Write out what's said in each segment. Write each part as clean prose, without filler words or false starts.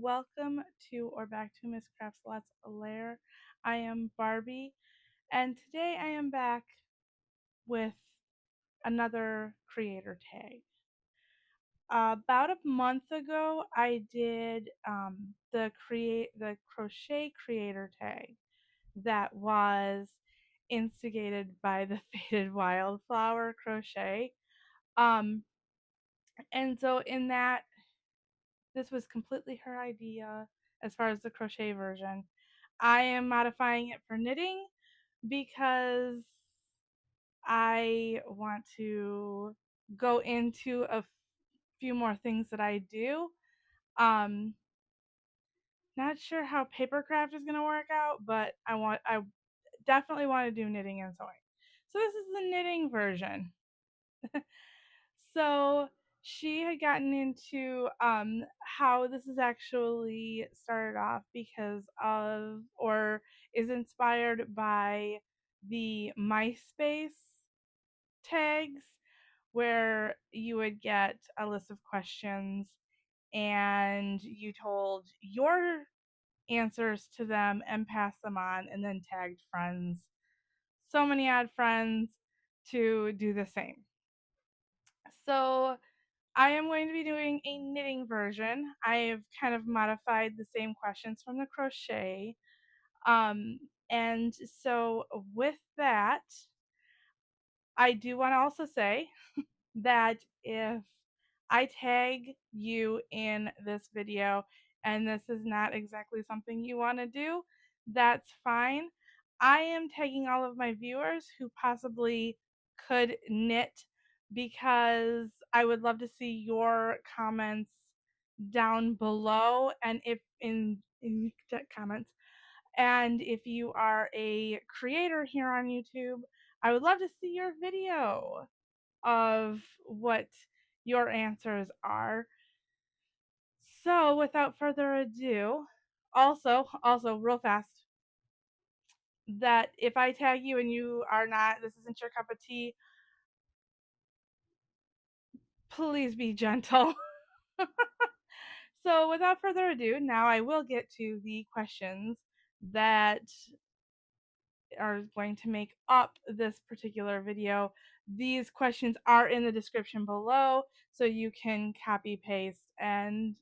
welcome to or back to Miss Crafts Let's Lair. I am Barbie, and today I am back with another creator tag. About a month ago, I did the crochet creator tag that was instigated by the Faded Wildflower crochet. Um, and so in that, this was completely her idea as far as the crochet version. I am modifying it for knitting because I want to go into a few more things that I do. Um, Not sure how papercraft is going to work out, but I definitely want to do knitting and sewing. So this is the knitting version. So she had gotten into how this is actually started off because of or is inspired by the MySpace tags where you would get a list of questions and you told your answers to them and passed them on and then tagged friends. So many odd friends to do the same. So I am going to be doing a knitting version. I've kind of modified the same questions from the crochet. And so with that, I do want to also say that if I tag you in this video and this is not exactly something you want to do, that's fine. I am tagging all of my viewers who possibly could knit because I would love to see your comments down below and if in comments and if you are a creator here on YouTube, I would love to see your video of what your answers are. So, without further ado, also real fast, that if I tag you and you are not, this isn't your cup of tea, please be gentle. So, without further ado, now I will get to the questions that are going to make up this particular video. These questions are in the description below, so you can copy, paste, and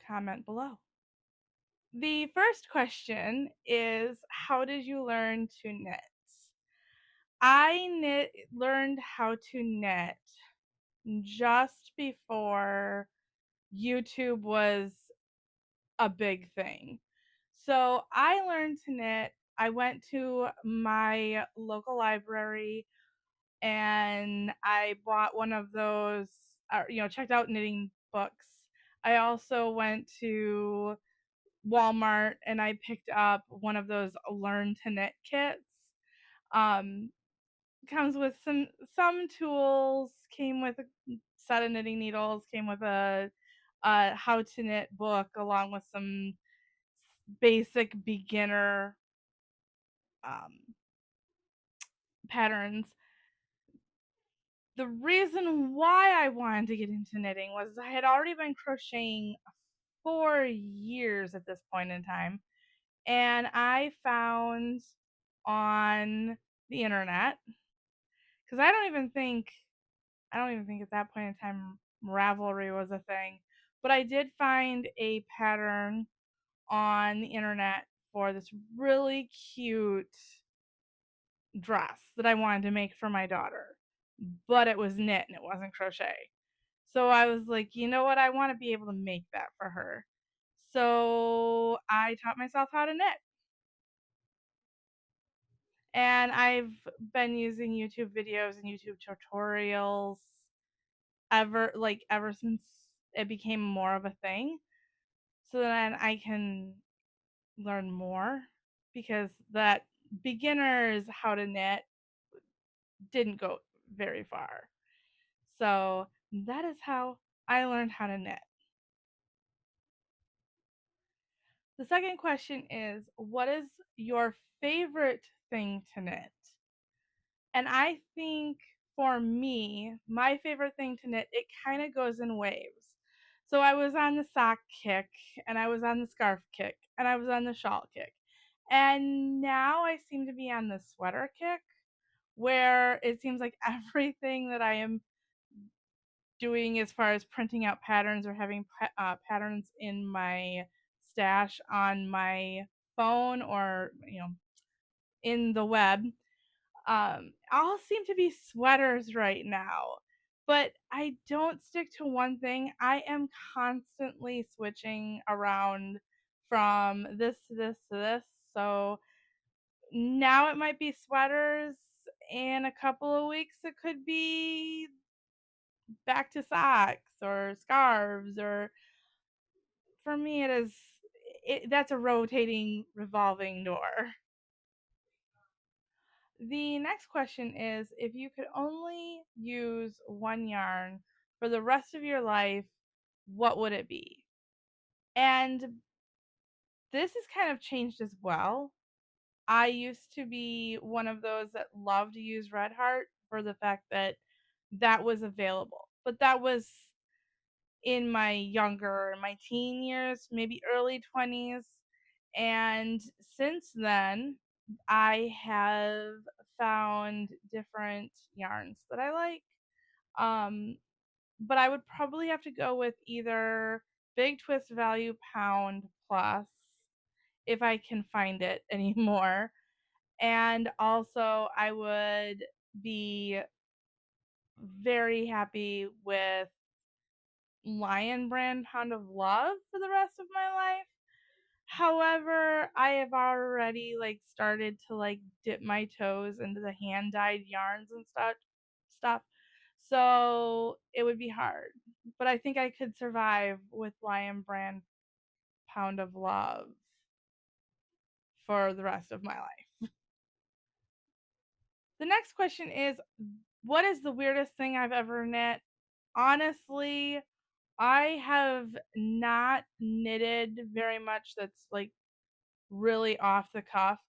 comment below. The first question is, how did you learn to knit? I learned how to knit just before YouTube was a big thing. So I learned to knit. I went to my local library and I bought one of those, checked out knitting books. I also went to Walmart and I picked up one of those learn to knit kits. Um, Comes with some tools, came with a set of knitting needles, came with a how to knit book along with some basic beginner um, patterns. The reason why I wanted to get into knitting was I had already been crocheting for years at this point in time, and I found on the internet because I don't even think at that point in time Ravelry was a thing, but I did find a pattern on the internet for this really cute dress that I wanted to make for my daughter, but it was knit and it wasn't crochet. So I was like, you know what? I want to be able to make that for her. So I taught myself how to knit. And I've been using YouTube videos and YouTube tutorials ever since it became more of a thing. So then I can learn more because that beginners how to knit didn't go very far. So that is how I learned how to knit. The second question is, what is your favorite thing to knit? And I think for me, my favorite thing to knit, it kind of goes in waves. So I was on the sock kick, and I was on the scarf kick, and I was on the shawl kick. And now I seem to be on the sweater kick, where it seems like everything that I am doing as far as printing out patterns or having patterns in my stash on my phone or in the web, all seem to be sweaters right now. But I don't stick to one thing. I am constantly switching around from this to this to this. So now it might be sweaters. In a couple of weeks, it could be back to socks or scarves. Or for me, that's a rotating, revolving door. The next question is, if you could only use one yarn for the rest of your life, what would it be? And this has kind of changed as well. I used to be one of those that loved to use Red Heart for the fact that that was available. But that was in my teen years, maybe early 20s. And since then, I have found different yarns that I like. Um, but I would probably have to go with either Big Twist Value Pound Plus if I can find it anymore. And also, I would be very happy with Lion Brand Pound of Love for the rest of my life. However, I have already started to dip my toes into the hand dyed yarns and stuff. So it would be hard. But I think I could survive with Lion Brand Pound of Love for the rest of my life. The next question is, what is the weirdest thing I've ever knit? Honestly, I have not knitted very much that's really off the cuff.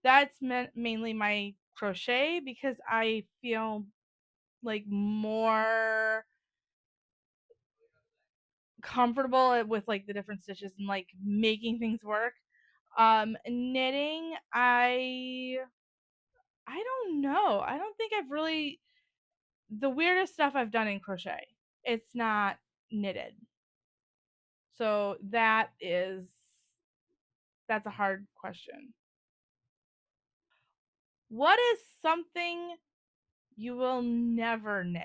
That's mainly my crochet because I feel more comfortable with the different stitches and making things work. Knitting, I don't know. I don't think I've really the weirdest stuff I've done in crochet. It's not knitted. So that's a hard question. What is something you will never knit?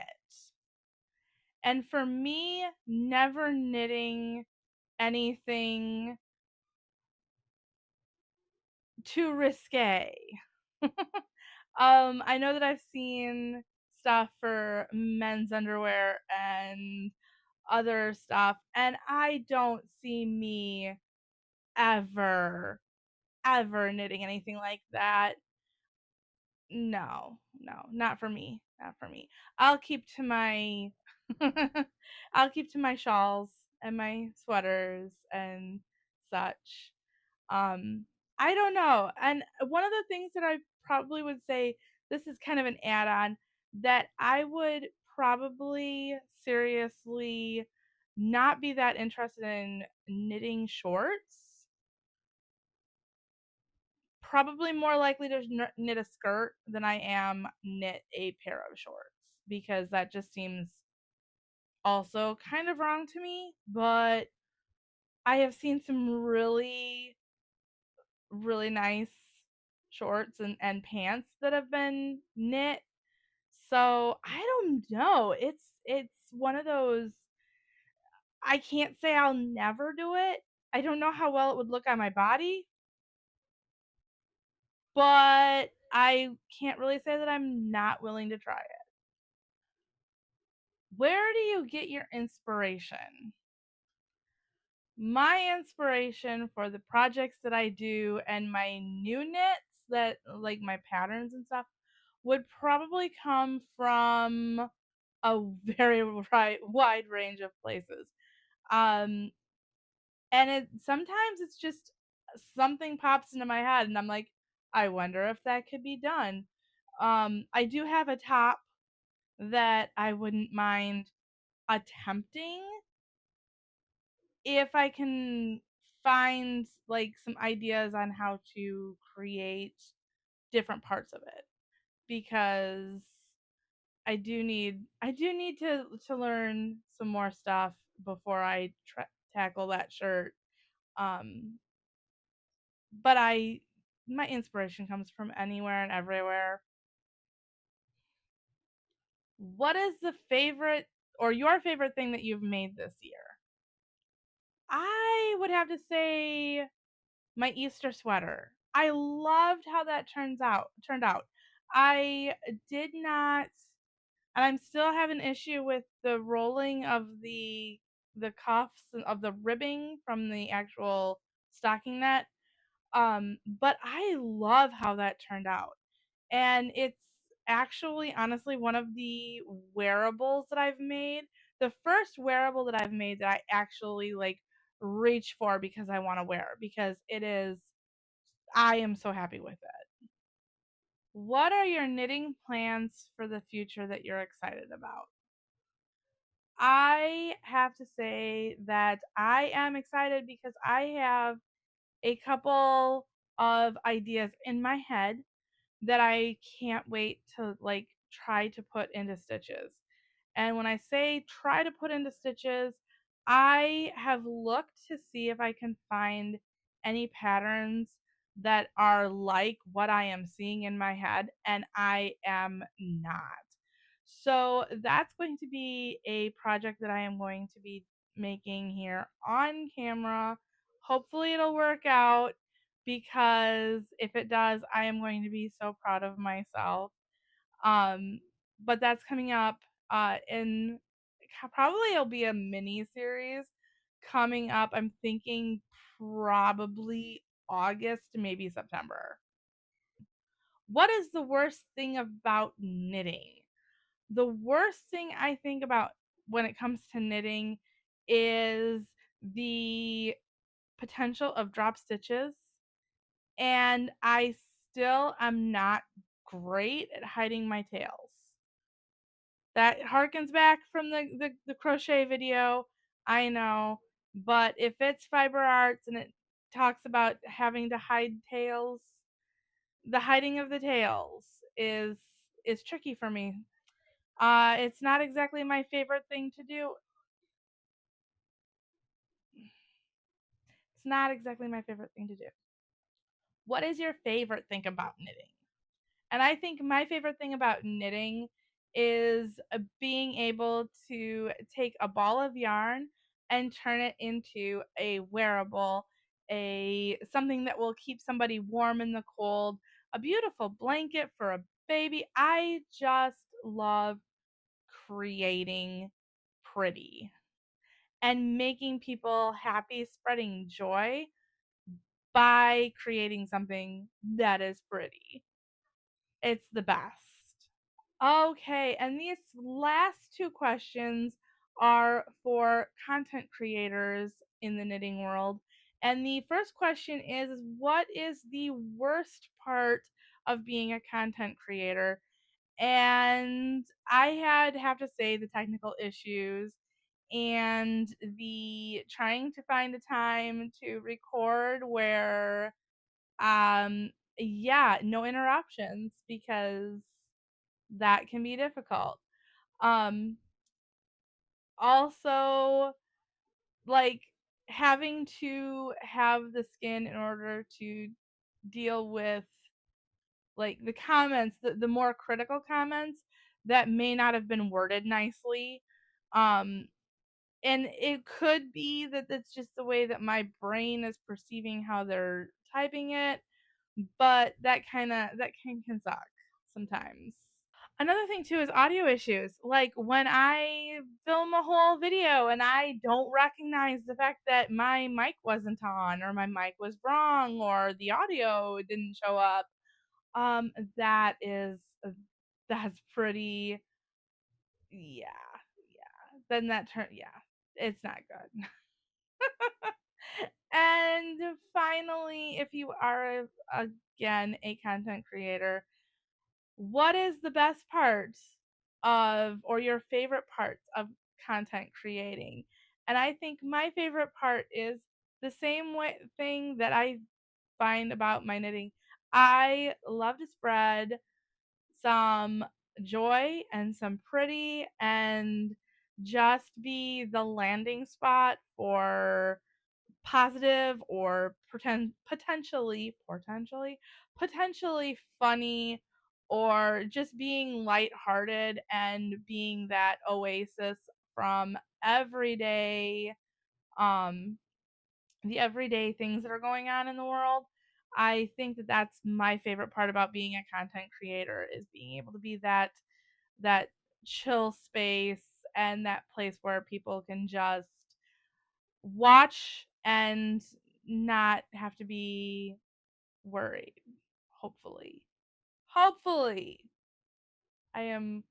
And for me, never knitting anything too risque. I know that I've seen stuff for men's underwear and other stuff, and I don't see me ever, ever knitting anything like that. No, no, not for me. Not for me. I'll keep to my I'll keep to my shawls and my sweaters and such. Um I don't know. And one of the things that I probably would say, this is kind of an add-on, that I would probably seriously not be that interested in knitting shorts. Probably more likely to knit a skirt than I am knit a pair of shorts, because that just seems also kind of wrong to me. But I have seen some really, really nice shorts and pants that have been knit. So I don't know. It's one of those, I can't say I'll never do it. I don't know how well it would look on my body, but I can't really say that I'm not willing to try it. Where do you get your inspiration? My inspiration for the projects that I do and my new knits, that my patterns and stuff, would probably come from a very wide range of places. Um, and sometimes it's just something pops into my head and I'm like, I wonder if that could be done. I do have a top that I wouldn't mind attempting if I can find like some ideas on how to create different parts of it, because I do need to learn some more stuff before I tackle that shirt. Um, but I my inspiration comes from anywhere and everywhere. What is the favorite or your favorite thing that you've made this year? I would have to say my Easter sweater. I loved how that turned out. I did not, and I'm still having an issue with the rolling of the cuffs and of the ribbing from the actual stocking net. But I love how that turned out. And it's actually honestly one of the wearables that I've made. The first wearable that I've made that I actually like reach for because I want to wear because it is I am so happy with it. What are your knitting plans for the future that you're excited about? I have to say that I am excited because I have a couple of ideas in my head that I can't wait to like try to put into stitches. And when I say try to put into stitches, I have looked to see if I can find any patterns that are like what I am seeing in my head, and I am not. So that's going to be a project that I am going to be making here on camera. Hopefully, it'll work out because if it does, I am going to be so proud of myself. Um, but that's coming up in probably it'll be a mini series coming up. I'm thinking probably August, maybe September. What is the worst thing about knitting? The worst thing I think about when it comes to knitting is the potential of drop stitches, and I still am not great at hiding my tails. That harkens back from the crochet video, I know, but if it's fiber arts and it talks about having to hide tails, the hiding of the tails is tricky for me. It's not exactly my favorite thing to do. It's not exactly my favorite thing to do. What is your favorite thing about knitting? And I think my favorite thing about knitting is being able to take a ball of yarn and turn it into a wearable, a something that will keep somebody warm in the cold, a beautiful blanket for a baby. I just love creating pretty and making people happy, spreading joy by creating something that is pretty. It's the best. Okay, and these last two questions are for content creators in the knitting world. And the first question is what is the worst part of being a content creator? And I had have to say the technical issues and the trying to find a time to record where yeah, no interruptions because that can be difficult. Um, Also, like having to have the skin in order to deal with like the comments, the more critical comments that may not have been worded nicely. Um, and it could be that it's just the way that my brain is perceiving how they're typing it, but that can suck sometimes. Another thing too is audio issues. Like when I film a whole video and I don't recognize the fact that my mic wasn't on or my mic was wrong or the audio didn't show up. Um that is that's pretty yeah. Yeah. Then that turn yeah. It's not good. And finally, if you are again a content creator, what is the best part of or your favorite parts of content creating? And I think my favorite part is the same way thing that I find about my knitting. I love to spread some joy and some pretty and just be the landing spot for positive or potentially funny or just being lighthearted and being that oasis from everyday um the everyday things that are going on in the world. I think that that's my favorite part about being a content creator is being able to be that chill space and that place where people can just watch and not have to be worried. Hopefully. Hopefully. I am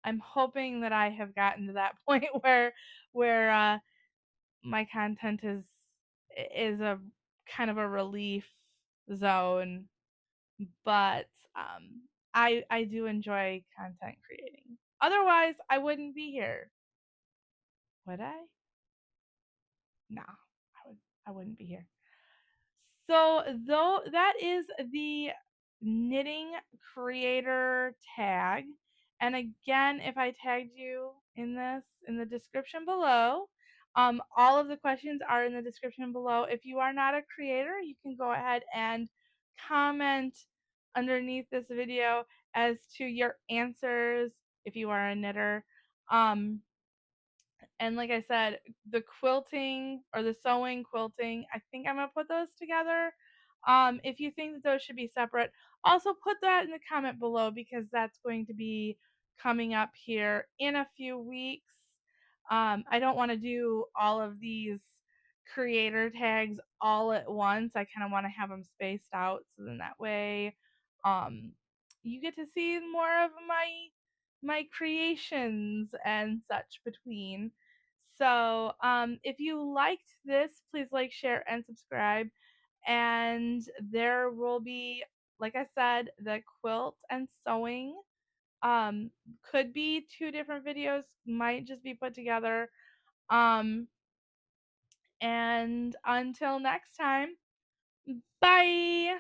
I'm hoping that I have gotten to that point where my content is a kind of a relief zone, but I do enjoy content creating. Otherwise, I wouldn't be here. Would I? No, I wouldn't be here. So though that is the knitting creator tag. And again, if I tagged you in this in the description below, all of the questions are in the description below. If you are not a creator, you can go ahead and comment underneath this video as to your answers if you are a knitter. Um, and like I said, the quilting or the sewing quilting, I think I'm gonna put those together. If you think that those should be separate, also put that in the comment below because that's going to be coming up here in a few weeks. I don't want to do all of these creator tags all at once. I kind of want to have them spaced out so then that way um, you get to see more of my creations and such between. So, if you liked this, please like, share, and subscribe. And there will be, like I said, the quilt and sewing. Could be two different videos, might just be put together. Um, and until next time, bye.